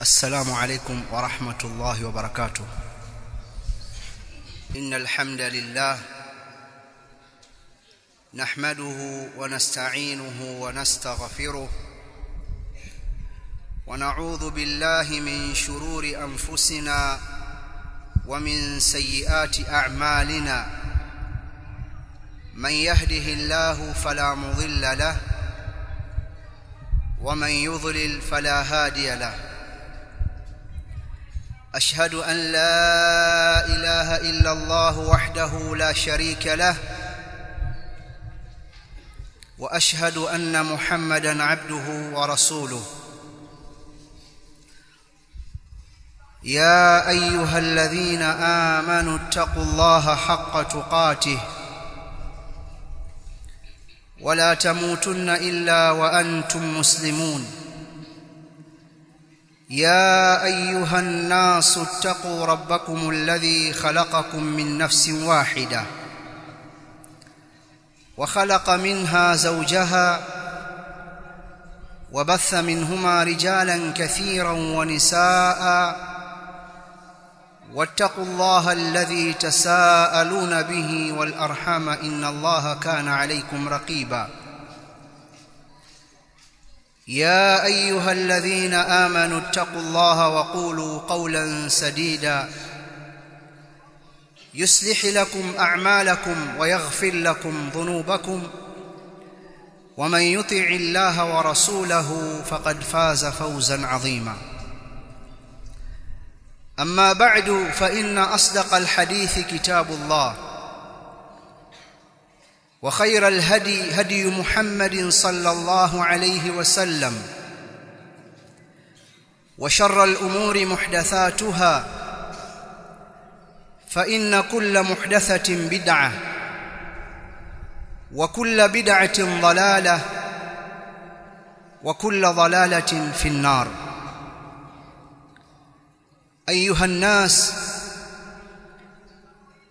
السلام عليكم ورحمة الله وبركاته. إن الحمد لله نحمده ونستعينه ونستغفره ونعوذ بالله من شرور أنفسنا ومن سيئات أعمالنا. من يهده الله فلا مضل له ومن يضلل فلا هادي له. أشهد أن لا إله إلا الله وحده لا شريك له وأشهد أن محمدًا عبده ورسوله. يا أيها الذين آمنوا اتقوا الله حق تقاته ولا تموتن إلا وأنتم مسلمون. يا أيها الناس اتقوا ربكم الذي خلقكم من نفس واحدة وخلق منها زوجها وبث منهما رجالا كثيرا ونساء واتقوا الله الذي تساءلون به والأرحام إن الله كان عليكم رقيبا. يا أيها الذين آمنوا اتقوا الله وقولوا قولا سديدا يصلح لكم أعمالكم ويغفر لكم ذنوبكم ومن يطع الله ورسوله فقد فاز فوزا عظيما. أما بعد فإن أصدق الحديث كتاب الله وخير الهدي هدي محمد صلى الله عليه وسلم وشر الأمور محدثاتها فإن كل محدثة بدعة وكل بدعة ضلالة وكل ضلالة في النار. أيها الناس،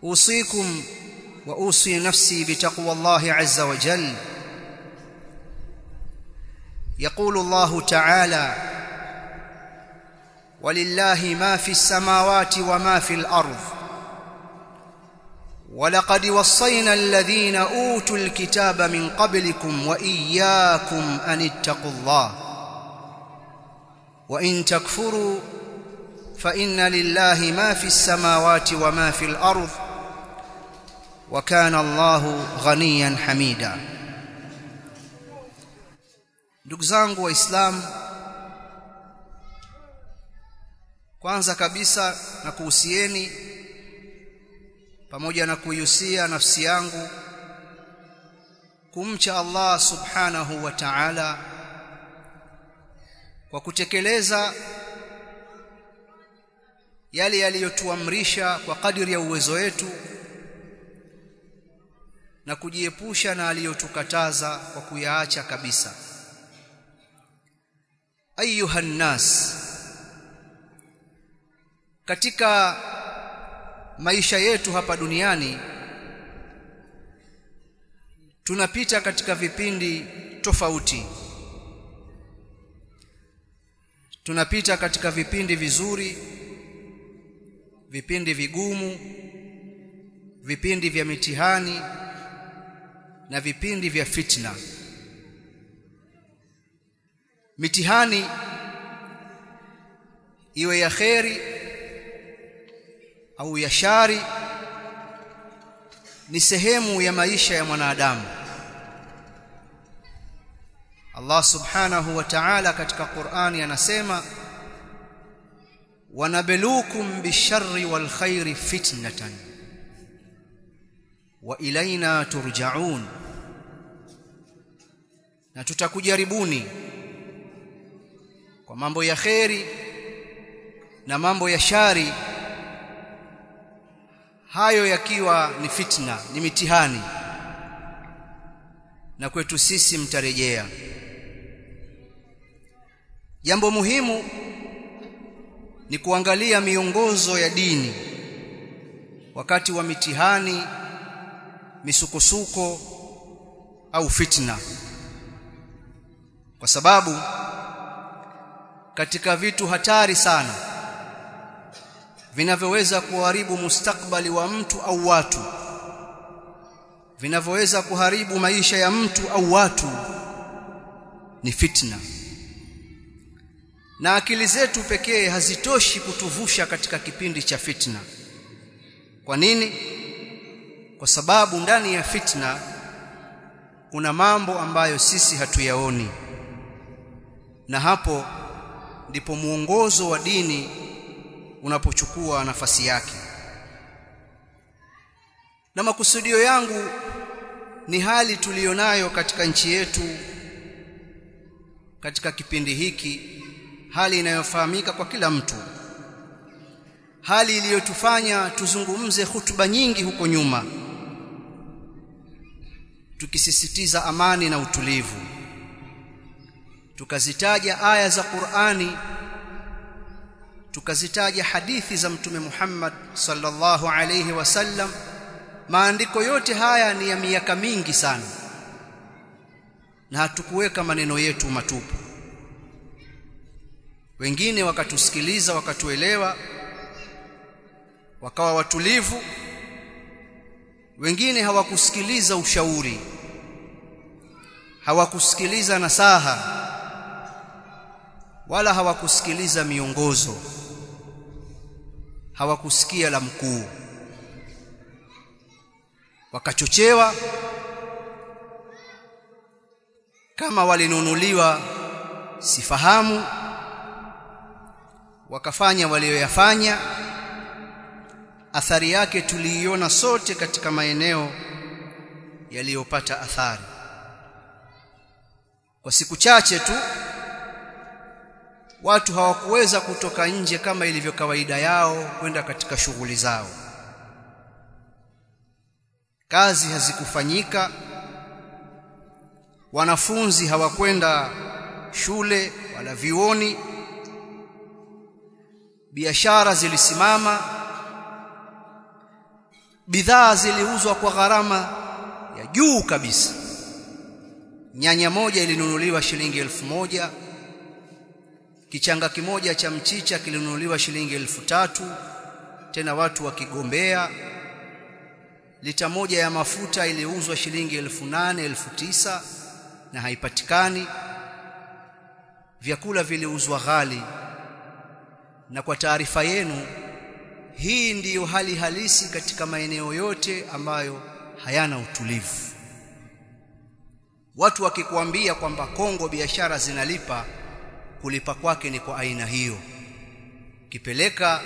أوصيكم وأوصي نفسي بتقوى الله عز وجل. يقول الله تعالى: ولله ما في السماوات وما في الأرض ولقد وصينا الذين أوتوا الكتاب من قبلكم وإياكم أن اتقوا الله وإن تكفروا فإن لله ما في السماوات وما في الأرض وكان الله غنيا حميدا. Ndugu zangu Waislamu, kwanza kabisa na kuhusieni pamoja na kuihusia nafsi yangu kumcha Allah subhanahu wa ta'ala kwa kutekeleza yale yaliyotuamrisha kwa kadiri ya uwezo wetu na kujiepusha na aliyotukataza kwa kuyaacha kabisa. Ayuha nnas, katika maisha yetu hapa duniani tunapita katika vipindi tofauti. Tunapita katika vipindi vizuri, vipindi vigumu, vipindi vya mitihani na vipindi vya fitna. Mitihani iwe ya kheri au ya shari ni sehemu ya maisha ya mwanadamu. Allah subhanahu wa ta'ala katika Qur'ani anasema: وَنَبْلُوكُمْ بِالشَّرِّ وَالْخَيْرِ فِتْنَةً وَإِلَيْنَا تُرْجَعُونَ, na tutakujaribuni kwa mambo ya kheri na mambo ya shari, hayo yakiwa ni fitna, ni mitihani, na kwetu sisi mtarejea. Jambo muhimu ni kuangalia miongozo ya dini wakati wa mitihani, misukosuko au fitna, kwa sababu katika vitu hatari sana vinavyoweza kuharibu mustakbali wa mtu au watu, vinavyoweza kuharibu maisha ya mtu au watu, ni fitna. Na akili zetu pekee hazitoshi kutuvusha katika kipindi cha fitna. Kwa nini? Kwa sababu ndani ya fitna kuna mambo ambayo sisi hatuyaoni, na hapo ndipo muongozo wa dini unapochukua nafasi yake. Na makusudio yangu ni hali tulionayo katika nchi yetu katika kipindi hiki, hali inayofahamika kwa kila mtu, hali iliyotufanya tuzungumze hutuba nyingi huko nyuma tukisisitiza amani na utulivu, tukazitaja aya za Qur'ani, tukazitaja hadithi za Mtume Muhammad sallallahu alayhi wasallam. Maandiko yote haya ni ya miaka mingi sana, na hatukuweka maneno yetu matupu. Wengine wakatusikiliza, wakatuelewa, wakawa watulivu. Wengine hawakusikiliza ushauri, hawakusikiliza nasaha, wala hawakusikiliza miongozo, hawakusikia la mkuu, wakachochewa. Kama walinunuliwa sifahamu, wakafanya walioyafanya. Athari yake tuliiona sote katika maeneo yaliyopata athari. Kwa siku chache tu watu hawakuweza kutoka nje kama ilivyo kawaida yao kwenda katika shughuli zao. Kazi hazikufanyika, wanafunzi hawakwenda shule wala vioni, biashara zilisimama, bidhaa ziliuzwa kwa gharama ya juu kabisa. Nyanya moja ilinunuliwa shilingi 1000, kichanga kimoja cha mchicha kilinunuliwa shilingi 3000, tena watu wakigombea. Lita moja ya mafuta iliuzwa shilingi 8000, 9000 na haipatikani. Vyakula viliuzwa ghali. Na kwa taarifa yenu, hii ndiyo hali halisi katika maeneo yote ambayo hayana utulivu. Watu wakikuambia kwamba Kongo biashara zinalipa, kulipa kwake ni kwa aina hiyo. Kipeleka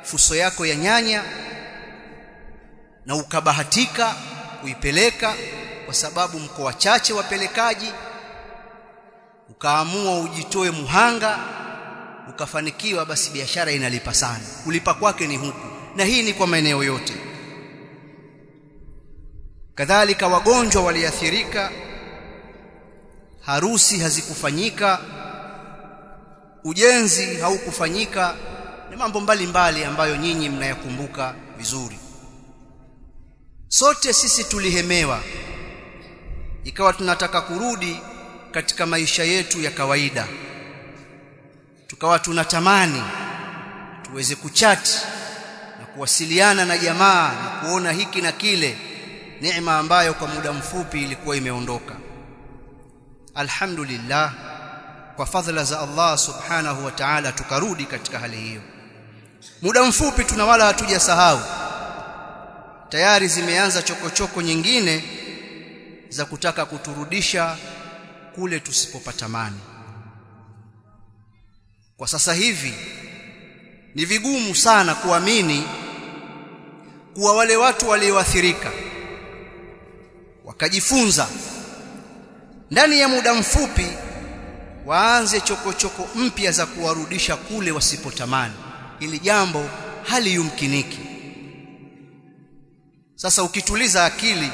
fuso yako ya nyanya na ukabahatika kuipeleka kwa sababu mko wachache wapelekaji, ukaamua ujitoe muhanga, ukafanikiwa, basi biashara inalipa sana. Kulipa kwake ni huku, na hii ni kwa maeneo yote. Kadhalika wagonjwa waliathirika, harusi hazikufanyika, ujenzi haukufanyika, na mambo mbalimbali ambayo nyinyi mnayakumbuka vizuri. Sote sisi tulihemewa, ikawa tunataka kurudi katika maisha yetu ya kawaida. Tukawa tunatamani tuweze kuchati na kuwasiliana na jamaa na kuona hiki na kile, neema ambayo kwa muda mfupi ilikuwa imeondoka. Alhamdulillah, kwa fadhila za Allah subhanahu wa ta'ala tukarudi katika hali hiyo. Muda mfupi tuna wala hatujasahau, tayari zimeanza chokochoko nyingine za kutaka kuturudisha kule tusipopatamani. Kwa sasa hivi ni vigumu sana kuamini kuwa wale watu walioathirika wakajifunza ndani ya muda mfupi waanze chokochoko mpya za kuwarudisha kule wasipotamani. Ili jambo haliyumkiniki. Sasa ukituliza akili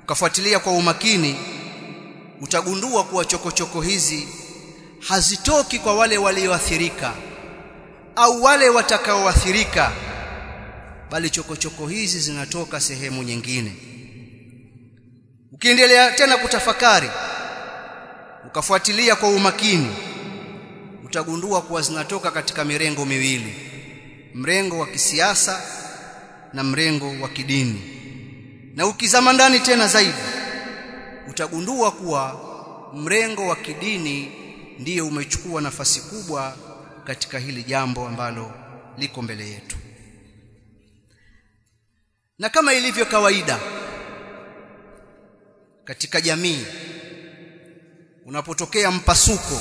ukafuatilia kwa umakini, utagundua kuwa chokochoko hizi hazitoki kwa wale walioathirika au wale watakaoathirika, bali chokochoko hizi zinatoka sehemu nyingine. Ukiendelea tena kutafakari, ukafuatilia kwa umakini, utagundua kuwa zinatoka katika mirengo miwili, mrengo wa kisiasa na mrengo wa kidini. Na ukizama ndani tena zaidi utagundua kuwa mrengo wa kidini ndiyo umechukua nafasi kubwa katika hili jambo ambalo liko mbele yetu. Na kama ilivyo kawaida katika jamii, unapotokea mpasuko,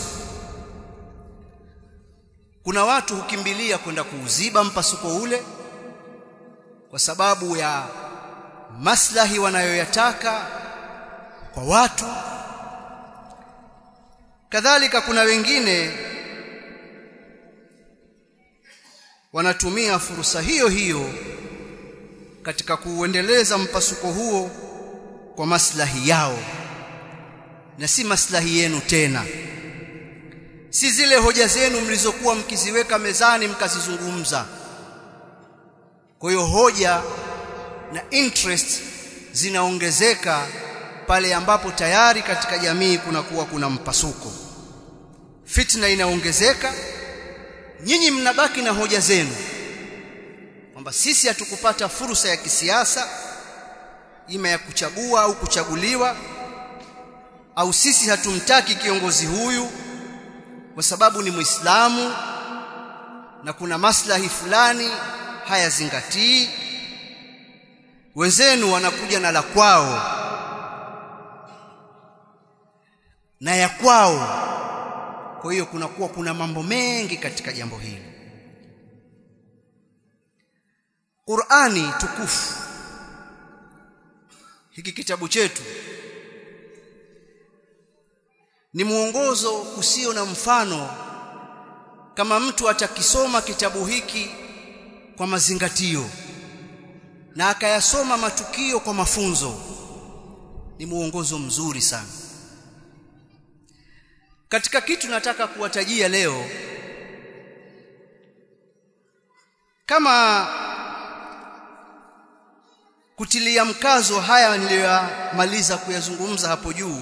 kuna watu hukimbilia kwenda kuuziba mpasuko ule kwa sababu ya maslahi wanayoyataka kwa watu. Kadhalika kuna wengine wanatumia fursa hiyo hiyo katika kuendeleza mpasuko huo kwa maslahi yao na si maslahi yenu tena, si zile hoja zenu mlizokuwa mkiziweka mezani mkazizungumza. Kwa hiyo hoja na interest zinaongezeka pale ambapo tayari katika jamii kuna mpasuko, fitna inaongezeka. Nyinyi mnabaki na hoja zenu kwamba sisi hatukupata fursa ya kisiasa, ima ya kuchagua au kuchaguliwa, au sisi hatumtaki kiongozi huyu kwa sababu ni Muislamu na kuna maslahi fulani hayazingatii. Wenzenu wanakuja na la kwao na ya kwao. Kwa hiyo kuna mambo mengi katika jambo hili. Qur'ani tukufu, hiki kitabu chetu, ni mwongozo usio na mfano. Kama mtu atakisoma kitabu hiki kwa mazingatio na akayasoma matukio kwa mafunzo, ni mwongozo mzuri sana. Katika kitu nataka kuwatajia leo, kama kutilia mkazo haya niliyomaliza kuyazungumza hapo juu,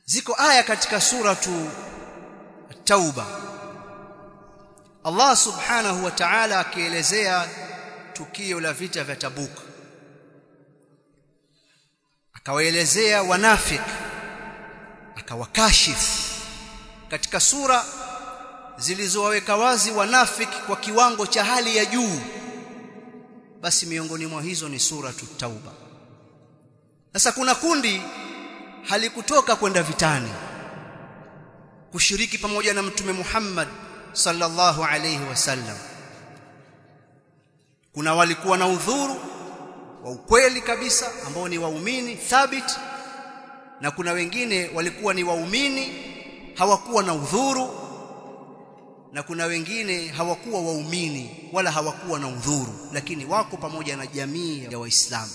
ziko aya katika suratu Tauba, Allah subhanahu wa ta'ala akielezea tukio la vita vya Tabuk, akawaelezea wanafiki, akawakashifu katika sura zilizowaweka wazi wanafiki kwa kiwango cha hali ya juu. Basi miongoni mwa hizo ni suratu Tauba. Sasa kuna kundi halikutoka kwenda vitani kushiriki pamoja na Mtume Muhammad sallallahu alayhi wasallam. Kuna walikuwa na udhuru wa ukweli kabisa ambao ni waumini thabiti, na kuna wengine walikuwa ni waumini hawakuwa na udhuru, na kuna wengine hawakuwa waumini wala hawakuwa na udhuru, lakini wako pamoja na jamii ya Waislamu.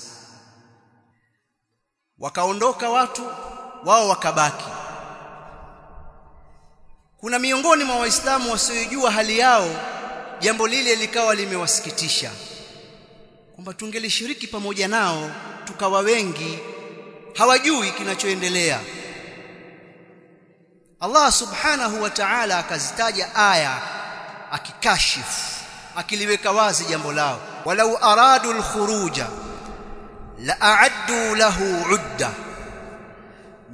Wakaondoka watu wao wakabaki. Kuna miongoni mwa Waislamu wasiojua hali yao, jambo lile likawa limewasikitisha, kwamba tungelishiriki pamoja nao tukawa wengi, hawajui kinachoendelea. Allah subhanahu wa ta'ala akazitaja aya akikashifu, akiliweka wazi jambo lao. Walau aradu al-khuruja la a'addu lahu 'udda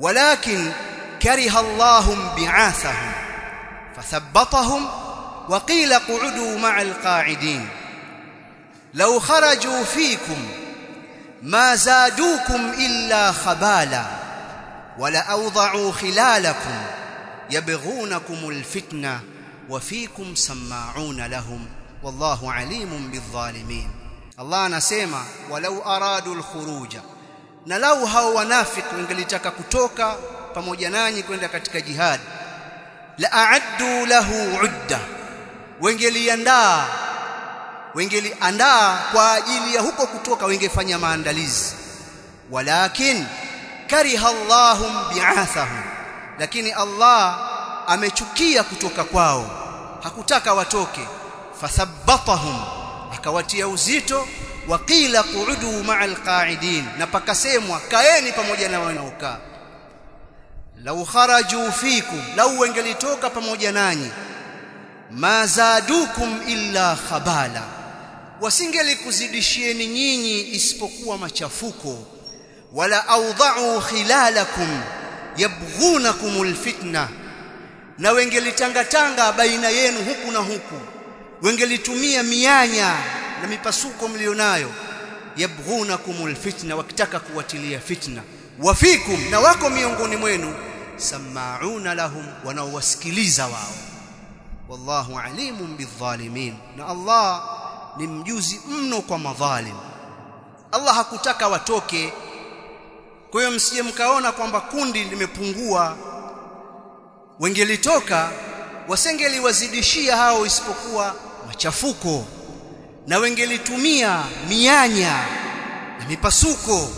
walakin kariha Allahum bi'athahum fathabbatahum wa qila qu'udu ma'al qa'idin law kharaju fikum ma zadukum illa khabala wala awda'u khilalakum yabghunakumul fitna wa fikum sama'una lahum wallahu alimun bidh-dhalimin. Allah anasema walau aradu al-khuruja, na lau hao wanafiki wangelitaka kutoka pamoja nanyi kwenda katika jihad, la a'addu lahu 'udda, wengeliandaa kwa ajili ya huko kutoka, wengefanya maandalizi. Walakin kariha Allahum bi'athahum, lakini Allah amechukia kutoka kwao, hakutaka watoke. Fathabbatahum, akawatia uzito. Waqila qu'udu ma'al qa'idin, na pakasemwa kaeni pamoja na wanaokaa. law kharaju fikum, law wangelitoka pamoja nanyi, ma zadukum illa khabala, wasingelikuzidishieni nyinyi isipokuwa machafuko, wala awda'u khilalakum yabghunakumul fitna, na wengelitangatanga baina yenu huku na huku, wengelitumia mianya na mipasuko mlionayo, yabghunakumul fitna, wakitaka kuwatilia fitna. Wafikum, na wako miongoni mwenu, sama'una lahum, wanaowasikiliza wao. Wallahu alimun bidhalimin, na Allah ni mjuzi mno kwa madhalim. Allah hakutaka watoke. Kwa hiyo msije mkaona kwamba kundi limepungua. Wengelitoka wasengeliwazidishia hao isipokuwa machafuko, na wengelitumia mianya na mipasuko,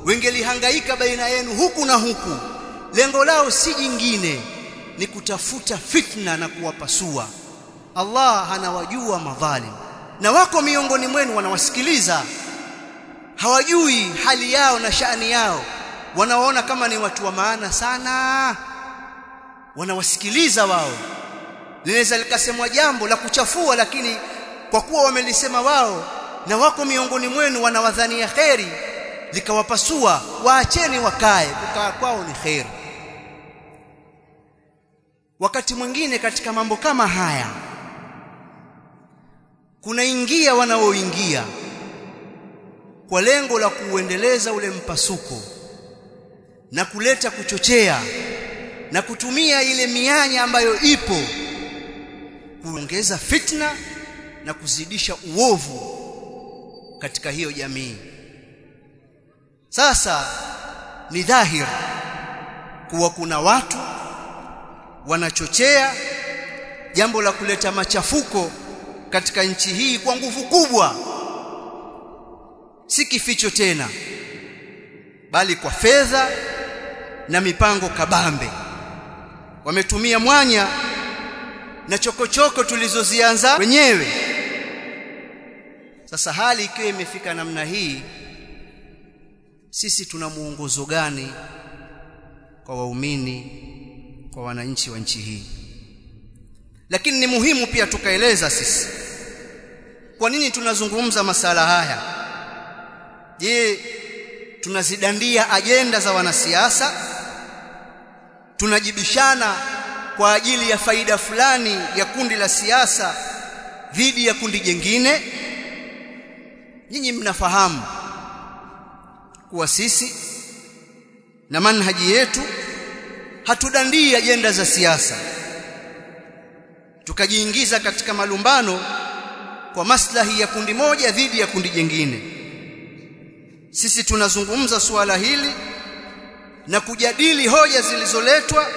wengelihangaika baina yenu huku na huku. Lengo lao si jingine, ni kutafuta fitna na kuwapasua. Allah anawajua madhalim, na wako miongoni mwenu wanawasikiliza. Hawajui hali yao na shani yao, wanaona kama ni watu wa maana sana, wanawasikiliza wao. Linaweza likasemwa jambo la kuchafua, lakini kwa kuwa wamelisema wao na wako miongoni mwenu wanawadhania khairi, likawapasua. Waacheni wakae, kukaa kwao ni khairi. Wakati mwingine katika mambo kama haya kunaingia wanaoingia kwa lengo la kuendeleza ule mpasuko na kuleta kuchochea na kutumia ile mianya ambayo ipo kuongeza fitna na kuzidisha uovu katika hiyo jamii. Sasa ni dhahiri kuwa kuna watu wanachochea jambo la kuleta machafuko katika nchi hii kwa nguvu kubwa, si kificho tena, bali kwa fedha na mipango kabambe. Wametumia mwanya na chokochoko tulizozianza wenyewe. Sasa hali ikiwa imefika namna hii, sisi tuna muongozo gani kwa waumini, kwa wananchi wa nchi hii? Lakini ni muhimu pia tukaeleza sisi kwa nini tunazungumza masala haya. Je, tunazidandia ajenda za wanasiasa? Tunajibishana kwa ajili ya faida fulani ya kundi la siasa dhidi ya kundi jingine? Nyinyi mnafahamu kuwa sisi na manhaji yetu hatudandii ajenda za siasa tukajiingiza katika malumbano kwa maslahi ya kundi moja dhidi ya kundi jingine. Sisi tunazungumza suala hili na kujadili hoja zilizoletwa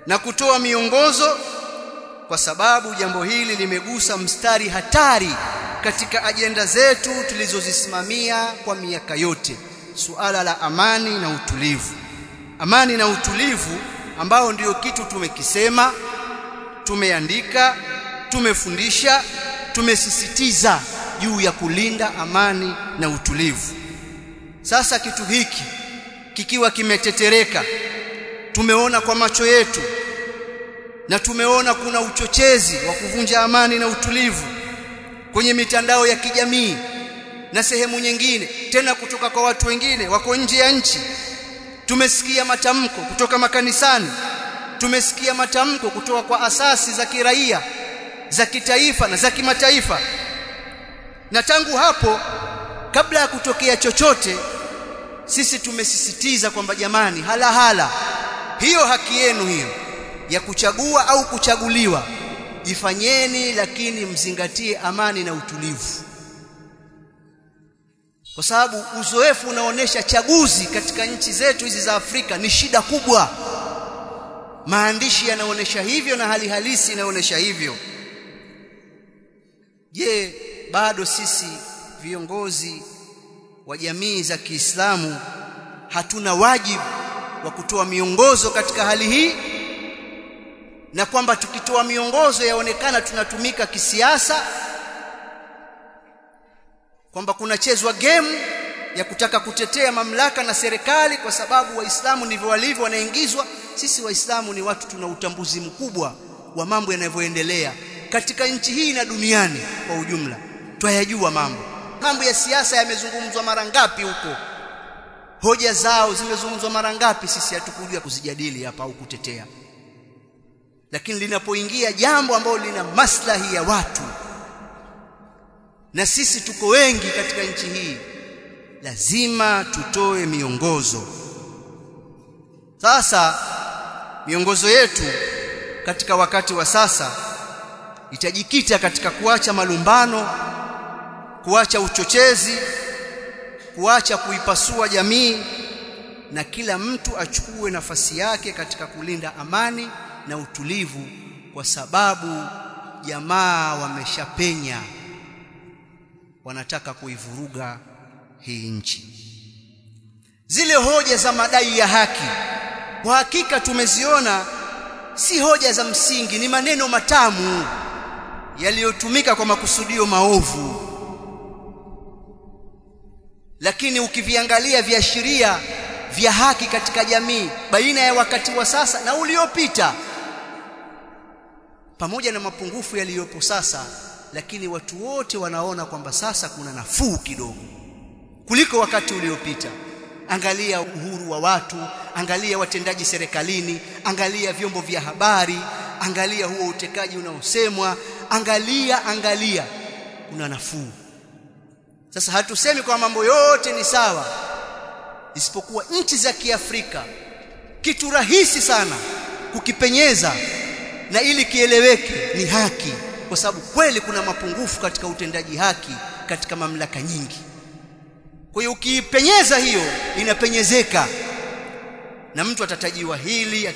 na kutoa miongozo, kwa sababu jambo hili limegusa mstari hatari katika ajenda zetu tulizozisimamia kwa miaka yote, suala la amani na utulivu. Amani na utulivu ambao ndio kitu tumekisema, tumeandika, tumefundisha, tumesisitiza juu ya kulinda amani na utulivu. Sasa kitu hiki kikiwa kimetetereka, tumeona kwa macho yetu na tumeona kuna uchochezi wa kuvunja amani na utulivu kwenye mitandao ya kijamii na sehemu nyingine, tena kutoka kwa watu wengine wako nje ya nchi. Tumesikia matamko kutoka makanisani, tumesikia matamko kutoka kwa asasi za kiraia, za kitaifa na za kimataifa. Na tangu hapo, kabla ya kutokea chochote, sisi tumesisitiza kwamba jamani, hala hiyo haki yenu hiyo ya kuchagua au kuchaguliwa ifanyeni, lakini mzingatie amani na utulivu. Kwa sababu uzoefu unaonesha chaguzi katika nchi zetu hizi za Afrika ni shida kubwa. Maandishi yanaonesha hivyo na hali halisi inaonesha hivyo. Je, bado sisi viongozi wa jamii za Kiislamu hatuna wajibu wa kutoa miongozo katika hali hii? Na kwamba tukitoa miongozo yaonekana tunatumika kisiasa, kwamba kunachezwa game ya kutaka kutetea mamlaka na serikali kwa sababu waislamu ndivyo walivyo, wanaingizwa. Sisi waislamu ni watu tuna utambuzi mkubwa wa mambo yanavyoendelea katika nchi hii na duniani kwa ujumla. Twayajua mambo ya siasa yamezungumzwa mara ngapi huko, hoja zao zimezungumzwa mara ngapi, sisi hatukujua kuzijadili hapa au kutetea. Lakini linapoingia jambo ambalo lina maslahi ya watu, na sisi tuko wengi katika nchi hii, lazima tutoe miongozo. Sasa miongozo yetu katika wakati wa sasa itajikita katika kuacha malumbano, kuacha uchochezi, kuacha kuipasua jamii, na kila mtu achukue nafasi yake katika kulinda amani na utulivu, kwa sababu jamaa wameshapenya, wanataka kuivuruga hii nchi. Zile hoja za madai ya haki kwa hakika tumeziona si hoja za msingi, ni maneno matamu yaliyotumika kwa makusudio maovu. Lakini ukiviangalia viashiria vya haki katika jamii baina ya wakati wa sasa na uliopita, pamoja na mapungufu yaliyopo sasa, lakini watu wote wanaona kwamba sasa kuna nafuu kidogo kuliko wakati uliopita. Angalia uhuru wa watu, angalia watendaji serikalini, angalia vyombo vya habari, angalia huo utekaji unaosemwa, angalia kuna nafuu. Sasa hatusemi kwa mambo yote ni sawa, isipokuwa nchi za Kiafrika kitu rahisi sana kukipenyeza na ili kieleweke ni haki, kwa sababu kweli kuna mapungufu katika utendaji haki katika mamlaka nyingi. Kwa hiyo ukipenyeza hiyo inapenyezeka, na mtu atatajiwa hili,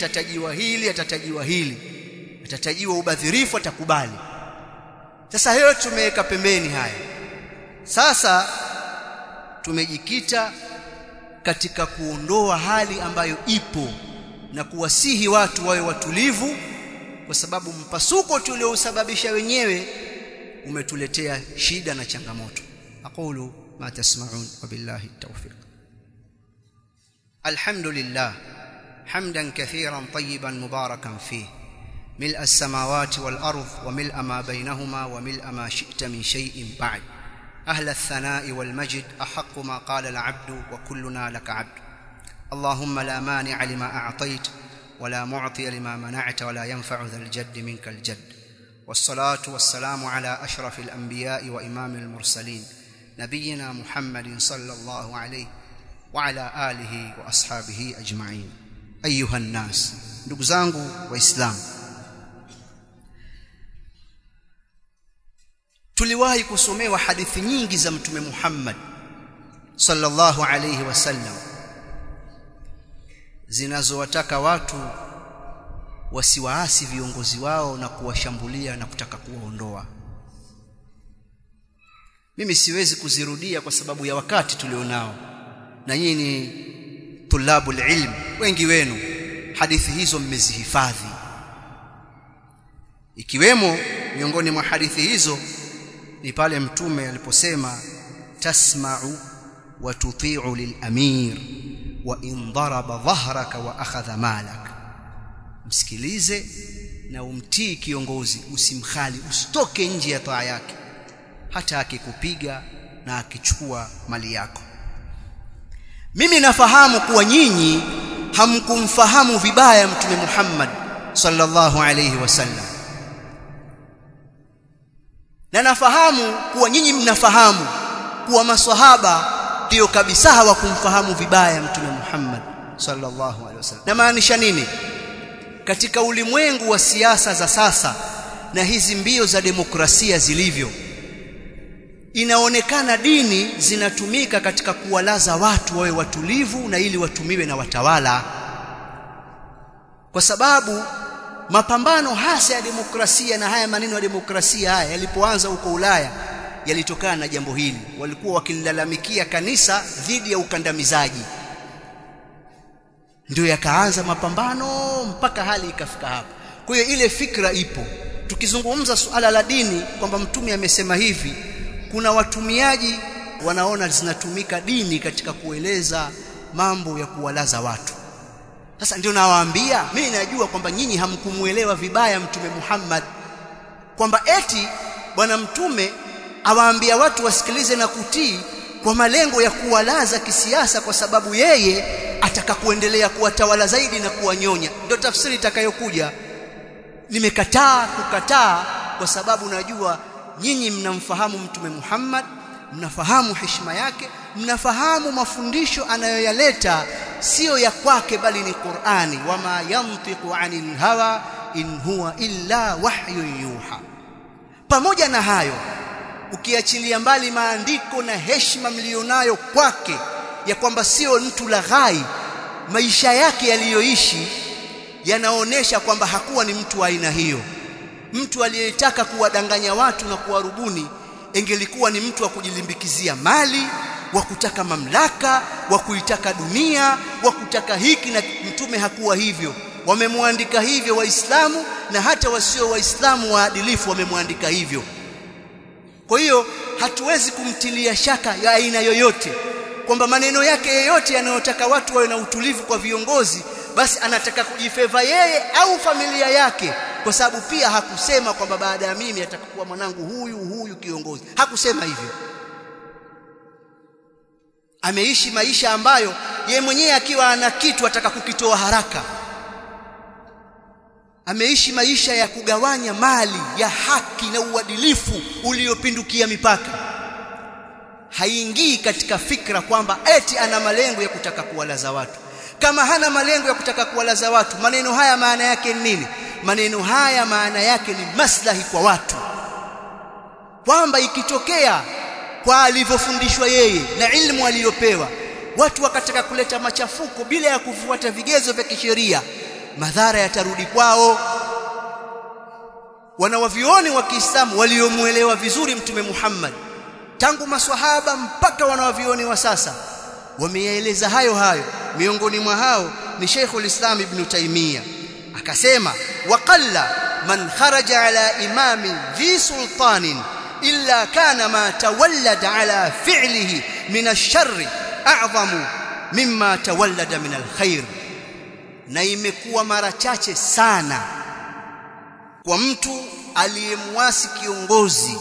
atatajiwa ubadhirifu, atakubali. Sasa hiyo tumeweka pembeni haya. Sasa tumejikita katika kuondoa hali ambayo ipo na kuwasihi watu wawe watulivu, kwa sababu mpasuko tuliousababisha wenyewe umetuletea shida na changamoto. Aqulu ma tasma'un wa billahi at-tawfiq. Alhamdulillah hamdan kathiran tayyiban mubarakan fihi mil'a as-samawati wal ardh wa mil'a ma baynahuma wa mil'a ma shi'ta min shay'in ba'd. أهل الثناء والمجد أحق ما قال العبد وكلنا لك عبد. اللهم لا مانع لما أعطيت ولا معطي لما منعت ولا ينفع ذا الجد منك الجد. والصلاة والسلام على أشرف الأنبياء وإمام المرسلين نبينا محمد صلى الله عليه وعلى آله وأصحابه أجمعين. أيها الناس, ndugu zangu waislamu, tuliwahi kusomewa hadithi nyingi za Mtume Muhammad sallallahu alayhi wasallam zinazowataka watu wasiwaasi viongozi wao na kuwashambulia na kutaka kuwaondoa. Mimi siwezi kuzirudia kwa sababu ya wakati tulionao, na nyinyi ni tulabul ilm, wengi wenu hadithi hizo mmezihifadhi. Ikiwemo miongoni mwa hadithi hizo ni pale Mtume aliposema tasma'u wa tuti'u lil amir wa in daraba dhahraka wa akhadha malak. Msikilize na umtii kiongozi, usimkhali, usitoke nje ya taa yake hata akikupiga na akichukua mali yako. Mimi nafahamu kuwa nyinyi hamkumfahamu vibaya Mtume Muhammad sallallahu alayhi wasallam, na nafahamu kuwa nyinyi mnafahamu kuwa maswahaba ndio kabisa hawakumfahamu vibaya Mtume Muhammad sallallahu alaihi wasallam. Na maanisha nini? Katika ulimwengu wa siasa za sasa na hizi mbio za demokrasia zilivyo, inaonekana dini zinatumika katika kuwalaza watu wawe watulivu na ili watumiwe na watawala, kwa sababu mapambano hasa ya demokrasia na haya maneno ya demokrasia haya yalipoanza huko Ulaya yalitokana na jambo hili. Walikuwa wakilalamikia kanisa dhidi ya ukandamizaji, ndio yakaanza mapambano mpaka hali ikafika hapa. Kwa hiyo ile fikra ipo. Tukizungumza suala la dini kwamba Mtume amesema hivi, kuna watumiaji wanaona zinatumika dini katika kueleza mambo ya kuwalaza watu. Sasa ndio nawaambia, mimi najua kwamba nyinyi hamkumuelewa vibaya Mtume Muhammad, kwamba eti bwana mtume awaambia watu wasikilize na kutii kwa malengo ya kuwalaza kisiasa, kwa sababu yeye ataka kuendelea kuwatawala zaidi na kuwanyonya. Ndio tafsiri itakayokuja. Nimekataa kukataa kwa sababu najua nyinyi mnamfahamu Mtume Muhammad, mnafahamu heshima yake, mnafahamu mafundisho anayoyaleta sio ya kwake bali ni Qur'ani. Wama yantiqu anil hawa in huwa illa wahyun yuha. Pamoja na hayo, ukiachilia mbali maandiko na heshima mlionayo kwake ya kwamba sio mtu laghai, maisha yake yaliyoishi yanaonesha kwamba hakuwa ni mtu wa aina hiyo. Mtu aliyetaka kuwadanganya watu na kuwarubuni engelikuwa ni mtu wa kujilimbikizia mali, wa kutaka mamlaka, wa kuitaka dunia, wa kutaka hiki, na mtume hakuwa hivyo. Wamemwandika hivyo Waislamu, na hata wasio Waislamu waadilifu wamemwandika hivyo. Kwa hiyo hatuwezi kumtilia shaka ya aina yoyote kwamba maneno yake yoyote yanayotaka watu wawe na utulivu kwa viongozi, basi anataka kujifeva yeye au familia yake, kwa sababu pia hakusema kwamba baada ya mimi atakuwa mwanangu huyu kiongozi. Hakusema hivyo. Ameishi maisha ambayo yeye mwenyewe akiwa ana kitu ataka kukitoa haraka. Ameishi maisha ya kugawanya mali ya haki na uadilifu uliopindukia mipaka. Haingii katika fikra kwamba eti ana malengo ya kutaka kuwalaza watu. Kama hana malengo ya kutaka kuwalaza watu, maneno haya maana yake nini? Maneno haya maana yake ni maslahi kwa watu, kwamba ikitokea kwa alivyofundishwa yeye na ilmu aliyopewa, watu wakataka kuleta machafuko bila ya kufuata vigezo vya kisheria, madhara yatarudi kwao. Wanawavioni wa Kiislamu waliomuelewa vizuri Mtume Muhammad tangu maswahaba mpaka wanawavioni wa sasa wameyaeleza hayo. Miongoni mwa hao ni Sheikhul Islam Ibn Taymiyyah, akasema waqalla man kharaja ala imamin dhi sultanin illa kana ma tawallada ala fi'lihi min ash-sharri a'zamu mimma tawallada min al-khair. Na imekuwa mara chache sana kwa mtu aliyemwasi kiongozi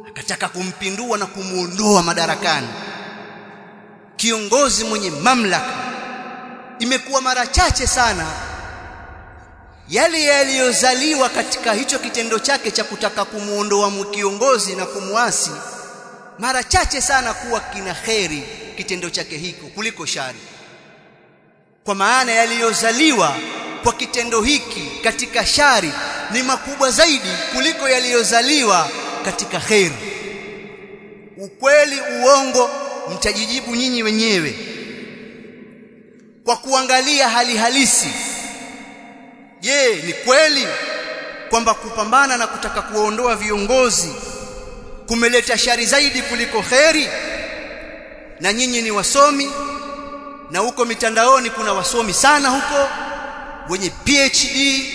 akataka kumpindua na kumuondoa madarakani, kiongozi mwenye mamlaka, imekuwa mara chache sana yale yaliyozaliwa katika hicho kitendo chake cha kutaka kumuondoa kiongozi na kumwasi, mara chache sana kuwa kina kheri kitendo chake hiko kuliko shari. Kwa maana yaliyozaliwa kwa kitendo hiki katika shari ni makubwa zaidi kuliko yaliyozaliwa katika kheri. Ukweli uongo mtajijibu nyinyi wenyewe kwa kuangalia hali halisi. Je, ni kweli kwamba kupambana na kutaka kuondoa viongozi kumeleta shari zaidi kuliko kheri? Na nyinyi ni wasomi, na huko mitandaoni kuna wasomi sana huko wenye PhD,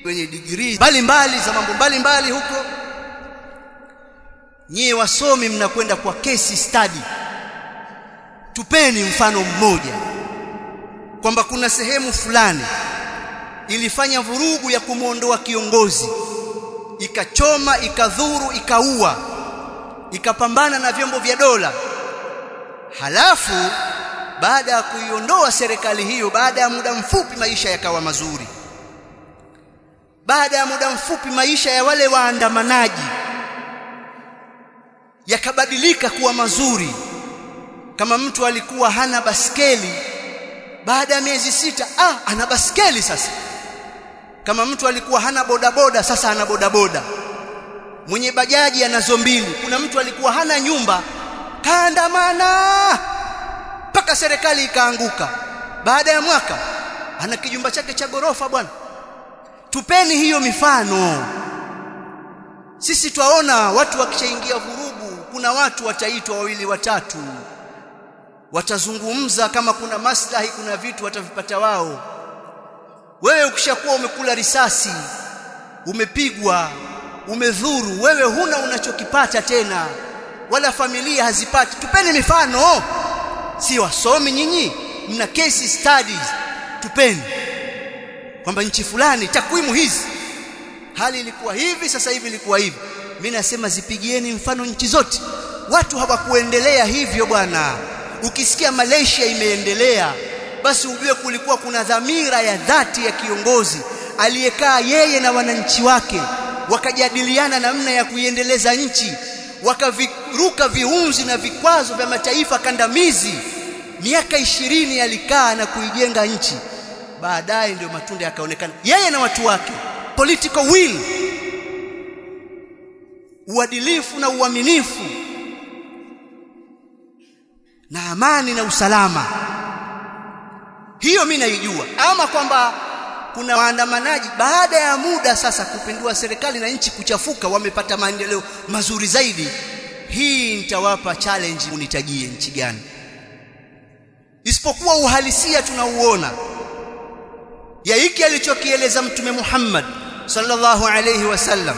wenye degree mbalimbali za mambo mbalimbali huko. Nyie wasomi mnakwenda kwa case study. Tupeni mfano mmoja kwamba kuna sehemu fulani ilifanya vurugu ya kumuondoa kiongozi, ikachoma, ikadhuru, ikaua, ikapambana na vyombo vya dola. Halafu baada ya kuiondoa serikali hiyo, baada ya muda mfupi maisha yakawa mazuri. Baada ya muda mfupi maisha ya wale waandamanaji yakabadilika kuwa mazuri. Kama mtu alikuwa hana baskeli, baada ya miezi 6 ana baskeli sasa. Kama mtu alikuwa hana bodaboda, sasa ana bodaboda. Mwenye bajaji anazo 2. Kuna mtu alikuwa hana nyumba, kaandamana mpaka serikali ikaanguka. Baada ya mwaka ana kijumba chake cha gorofa bwana. Tupeni hiyo mifano. Sisi twaona watu wakishaingia vurugu, kuna watu wataitwa 2 watatu, watazungumza, kama kuna maslahi, kuna vitu watavipata wao. Wewe ukishakuwa umekula risasi, umepigwa, umedhuru, wewe huna unachokipata tena. wala familia hazipati. Tupeni mifano, si wasomi nyinyi, mna case studies, tupeni kwamba nchi fulani takwimu hizi hali ilikuwa hivi, sasa hivi ilikuwa hivi. Mimi nasema zipigieni mfano nchi zote. Watu hawakuendelea hivyo bwana. Ukisikia Malaysia imeendelea, basi ujue kulikuwa kuna dhamira ya dhati ya kiongozi aliyekaa yeye na wananchi wake, wakajadiliana namna ya kuiendeleza nchi, wakaviruka viunzi na vikwazo vya mataifa kandamizi. Miaka 20 alikaa na kuijenga nchi. Baadaye ndio matunda yakaonekana, yeye na watu wake. Political will, uadilifu na uaminifu na amani na usalama. Hiyo mimi naijua. Ama kwamba kuna waandamanaji baada ya muda sasa kupindua serikali na nchi kuchafuka, wamepata maendeleo mazuri zaidi, hii nitawapa challenge, unitajie nchi gani. Isipokuwa uhalisia tunauona ya hiki alichokieleza Mtume Muhammad sallallahu alayhi wasallam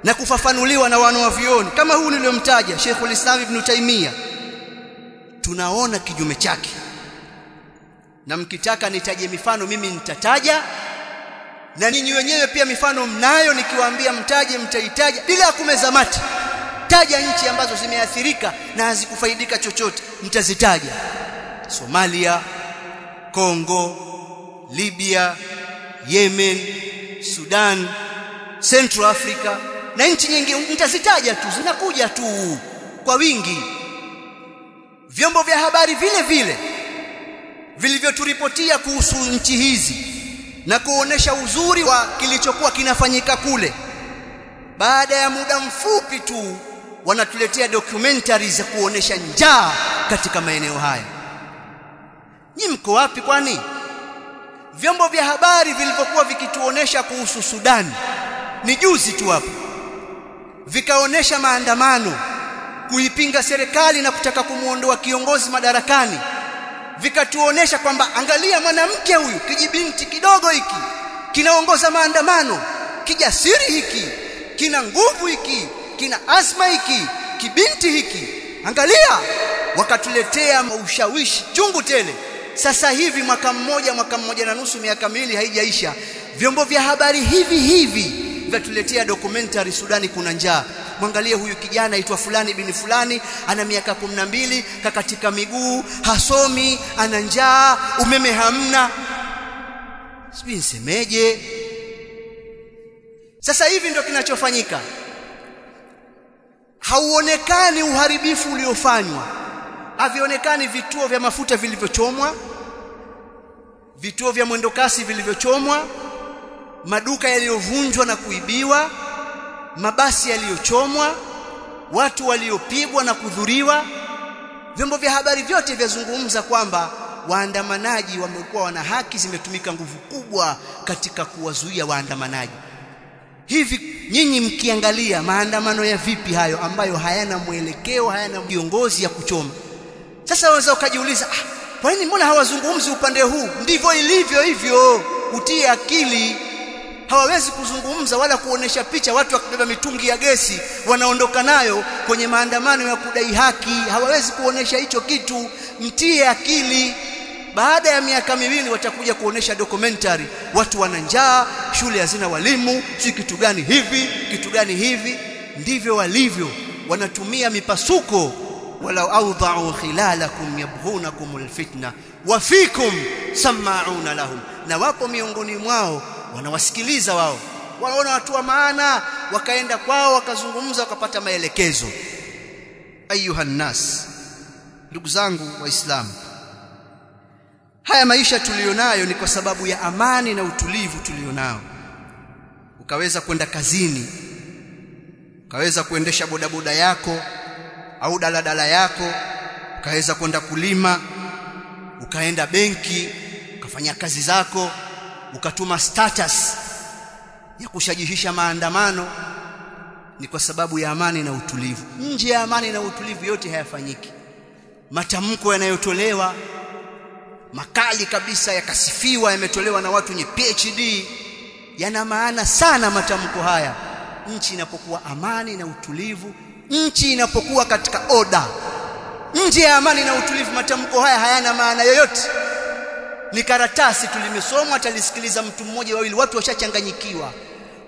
na kufafanuliwa na wanawavyuoni kama huu niliyomtaja Sheikhul Islam Ibn Taymiyyah, tunaona kijume chake. Na mkitaka nitaje mifano mimi nitataja, na ninyi wenyewe pia mifano mnayo, nikiwaambia mtaje mtaitaja bila kumeza mate. Taja nchi ambazo zimeathirika na hazikufaidika chochote, mtazitaja: Somalia, Kongo, Libya, Yemen, Sudan, Central Africa na nchi nyingine nitazitaja tu, zinakuja tu kwa wingi. Vyombo vya habari vile vile vilivyoturipotia kuhusu nchi hizi na kuonesha uzuri wa kilichokuwa kinafanyika kule, baada ya muda mfupi tu wanatuletea documentaries za kuonesha njaa katika maeneo haya. Nyinyi mko wapi kwani? Vyombo vya habari vilivyokuwa vikituonesha kuhusu Sudan ni juzi tu hapo, vikaonesha maandamano kuipinga serikali na kutaka kumuondoa kiongozi madarakani, vikatuonesha kwamba angalia mwanamke huyu, kijibinti kidogo hiki kinaongoza maandamano, kijasiri hiki, kina nguvu hiki, kina asma hiki, kibinti hiki, angalia. Wakatuletea ushawishi chungu tele. Sasa hivi mwaka mmoja na nusu, miaka miwili haijaisha, vyombo vya habari hivi vyatuletea documentary, Sudani kuna njaa. Mwangalie huyu kijana aitwa fulani bin fulani, ana miaka 12, kakatika miguu, hasomi, ana njaa, umeme hamna. Sijui nisemeje. Sasa hivi ndio kinachofanyika. Hauonekani uharibifu uliofanywa, havionekani vituo vya mafuta vilivyochomwa, vituo vya mwendokasi vilivyochomwa, maduka yaliyovunjwa na kuibiwa, mabasi yaliyochomwa, watu waliopigwa na kudhuriwa. Vyombo vya habari vyote vyazungumza kwamba waandamanaji wamekuwa wana haki, zimetumika nguvu kubwa katika kuwazuia waandamanaji. Hivi nyinyi mkiangalia maandamano ya vipi hayo ambayo hayana mwelekeo, hayana viongozi ya kuchoma? Sasa waweza ukajiuliza, kwa nini mbona hawazungumzi upande huu? Ndivyo ilivyo hivyo, utie akili. Hawawezi kuzungumza wala kuonesha picha watu wakibeba mitungi ya gesi wanaondoka nayo kwenye maandamano ya kudai haki. Hawawezi kuonesha hicho kitu, mtie akili. Baada ya miaka miwili watakuja kuonesha documentary, watu wana njaa, shule hazina walimu, si kitu gani hivi, kitu gani hivi. Ndivyo walivyo, wanatumia mipasuko. Walau awda'u khilalakum yabghunakumul fitna wa fikum sama'una lahum, na wapo miongoni mwao wanawasikiliza wao, wanaona watu wa maana, wakaenda kwao wakazungumza, wakapata maelekezo. Ayuhan nas, ndugu zangu waislamu, haya maisha tulionayo ni kwa sababu ya amani na utulivu tulionao. Ukaweza kwenda kazini, ukaweza kuendesha bodaboda yako au daladala yako, ukaweza kwenda kulima, ukaenda benki, ukafanya kazi zako, ukatuma status ya kushajihisha maandamano, ni kwa sababu ya amani na utulivu. Nje ya amani na utulivu yote hayafanyiki. Matamko yanayotolewa makali kabisa, yakasifiwa, yametolewa na watu wenye PhD, yana maana sana matamko haya. Nchi inapokuwa amani na utulivu nchi inapokuwa katika oda, nje ya amani na utulivu, matamko haya hayana maana yoyote. Ni karatasi tulimesomwa, atalisikiliza mtu mmoja wawili, watu washachanganyikiwa.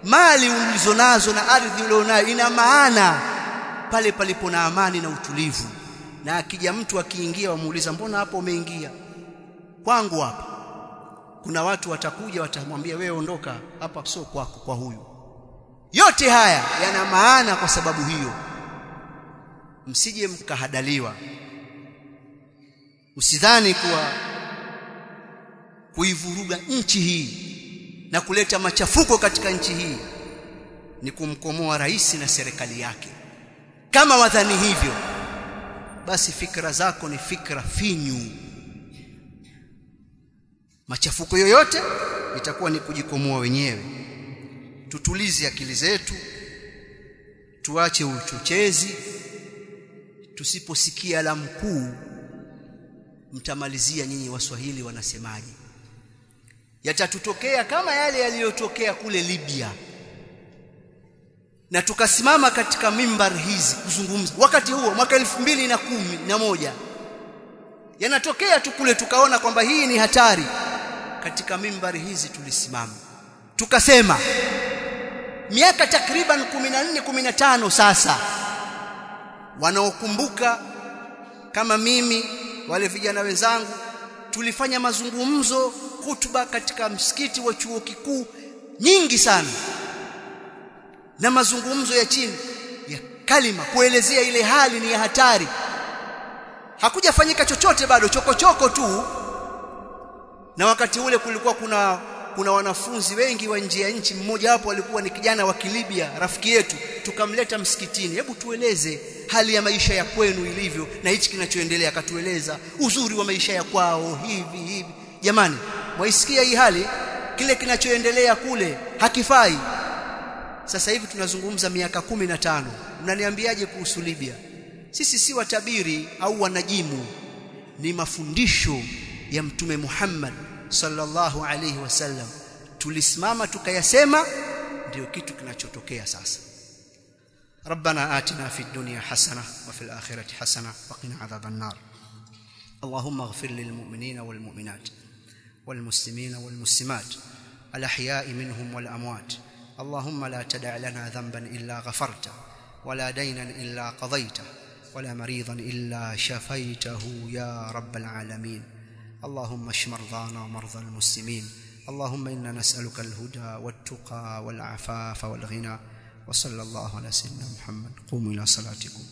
Mali ulizonazo na ardhi ulionayo ina maana pale palipo na amani na utulivu. Na akija mtu akiingia, wamuuliza mbona hapo umeingia? Kwangu hapa. Kuna watu watakuja watamwambia wewe ondoka hapa, sio kwako, kwa huyu. Yote haya yana maana kwa sababu hiyo. Msije mkahadaliwa. Usidhani kuwa kuivuruga nchi hii na kuleta machafuko katika nchi hii ni kumkomoa rais na serikali yake. Kama wadhani hivyo, basi fikra zako ni fikra finyu. Machafuko yoyote itakuwa ni kujikomoa wenyewe. Tutulize akili zetu, tuache uchochezi. Tusiposikia la mkuu, mtamalizia nyinyi Waswahili wanasemaje? Yatatutokea kama yale yaliyotokea kule Libya. Na tukasimama katika mimbar hizi kuzungumza wakati huo mwaka 2011. Yanatokea tu kule, tukaona kwamba hii ni hatari. Katika mimbari hizi tulisimama tukasema, miaka takriban 14-15 sasa, wanaokumbuka kama mimi, wale vijana wenzangu, tulifanya mazungumzo, hutuba katika msikiti wa chuo kikuu nyingi sana, na mazungumzo ya chini ya kalima kuelezea ile hali ni ya hatari. Hakujafanyika chochote bado, chokochoko tu. Na wakati ule kulikuwa kuna wanafunzi wengi wa nje ya nchi. Mmoja wapo alikuwa ni kijana wa Kilibya, rafiki yetu. Tukamleta msikitini, hebu tueleze hali ya maisha ya kwenu ilivyo na hichi kinachoendelea. Akatueleza uzuri wa maisha ya kwao hivi. Jamani, mwaisikia hii hali? Kile kinachoendelea kule hakifai. Sasa hivi tunazungumza miaka 15. Mnaniambiaje kuhusu Libya? Sisi si watabiri au wanajimu, ni mafundisho ya Mtume Muhammad sallallahu alayhi wasallam. Tulisimama tukayasema, ndio kitu kinachotokea sasa. ربنا آتنا في الدنيا حسنة وفي الآخرة حسنة وقنا عذاب النار. اللهم اغفر للمؤمنين والمؤمنات والمسلمين والمسلمات الأحياء منهم والأموات. اللهم لا تدع لنا ذنبا إلا غفرته، ولا دينا إلا قضيته، ولا مريضا إلا شفيته يا رب العالمين. اللهم اشف مرضانا ومرضى المسلمين. اللهم إنا نسألك الهدى والتقى والعفاف والغنى. وصلى الله على سيدنا محمد. قوموا إلى صلاتكم.